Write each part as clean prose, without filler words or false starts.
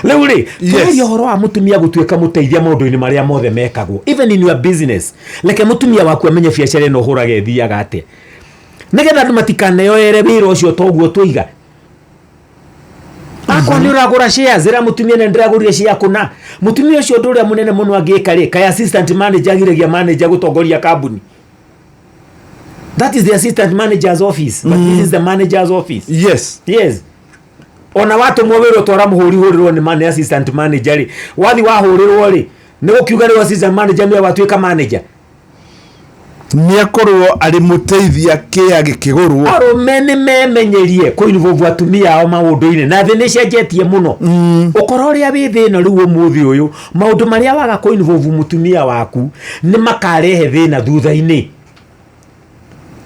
Leũ ri tũrĩ ũhoro wa mũtumia gũtuĩka mũteithia maũndũ-inĩ marĩa mothe mekagwo, even in your business. Leke mũtumia waku amenye biacara ĩno ũhũraga ĩthiaga atĩa, nĩgetha andũ matikaneyoere wĩra ũcio toguo tũiga. Akwa nĩ ũragũra shares ĩra mũtumia nĩ ndĩragũrire share kũna. Mũtumia ũcio ũndũ ũrĩa mũnene mũno angĩka rĩ, kaĩ assistant manager agiragia manager gũtongoria kambuni. That is the assistant manager's office, but this is the manager's office. Yes. Ona watu mwĩrwo twara mũhũri-hũrĩrwo nĩ man assistant manager rĩ, wathi wahũrĩrwo rĩ, nĩ gũkiuga rĩ assistant manager nĩ watuĩka manager. Nĩ akorwo arĩ mũteithia kĩa gĩkĩgũrwo. Arũme nĩ memenyerie kũinvolve atumia ao maũndũ-inĩ, na thĩ nĩ cenjetie mũno. Ũkorwo ũrĩa wĩ thĩna rĩu ũmũthĩ ũyũ, maũndũ marĩa waga kũinvolve mũtumia waku nĩ makarehe thĩna thutha-inĩ.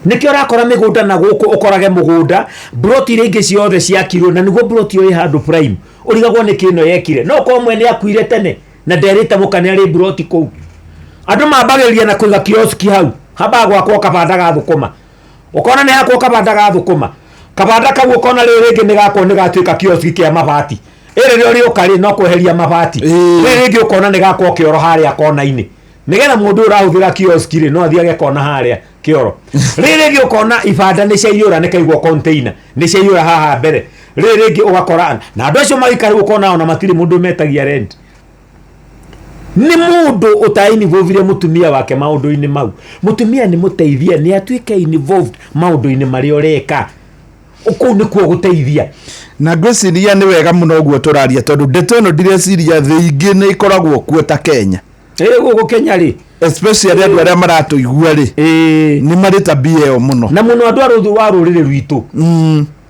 Nikio rakora migunda na guku ukorage mugunda broti ringi ciothe ciakirwo na niguo broti yo ihandu prime urigagwo ni kino yekire no ko mwene akuire tene na nderite mukane ari broti kou andu mabageria na kuiga kioski hau haba gwakwo kabanda ga thukuma ukona ni hakwo kabanda ga thukuma kabanda kau ukona ringi ni gakwo ni gatuika kioski kia mabati iri rio riukari no kweheria mabati ringi ukona ni gakwo kioro haria kona-ini nigetha mundu urahuthira kioski ri no athiage kona haria kioro ringi ukona ibanda ni ciaiyura ni kaigwo container ni ciaiyura haha mbere ringi ugakora na andu acio magikari ukona ona matiri mundu metagia rent ni mundu utaini vovire mutumia wake maundu-ini mau mutumia ni muteithia ni atuike involved maundu-ini mari oreka uko ni kuo guteithia na ngwiciria ni wega muno guo turaria tondu ndeto ino ndireciria thĩ ingĩ ni ikoragwo kuo ta Kenya gugu Kenya ri especially andu aria maratuigua ri ni mari tabia yo muno na muno andu aruthu wa rurire rwitu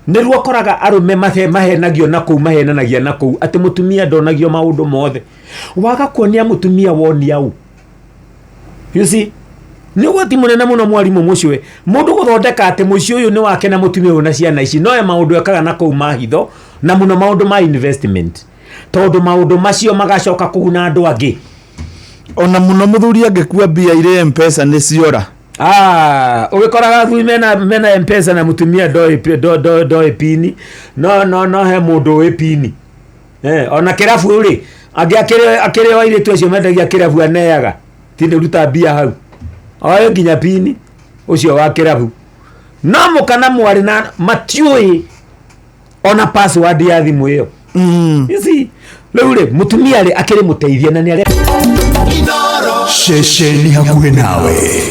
ni ruo koraga arume mahenagio na kou mahenanagia na kou ati mutumia ndonagio maundu mothe waga kuonia mutumia woni au you see ni gwati munene muno mwarimu muciwe mundu guthondeka ati muci uyu ni wake na mutumia uyu na ciana ici no maundu ekaga na kou mahitho na muno maundu ma investment tondu maundu macio magacoka kuguna andu angi ona muno muthuri angikua mbia ire M-Pesa ni ciora ugikoraga thuri mena M-Pesa na mutumia doi pini no he mundu we pini ona kirafu ri angi akire wa ile tu acio mendagia kirafu aneaga tinde ruta mbia hau oyo nginya pini ucio wa kirafu no mukana mwari na matiui ona password ya thimu iyo isi leure mutumia ri akire muteithia na ni ari Shesheni hakuhe nawe.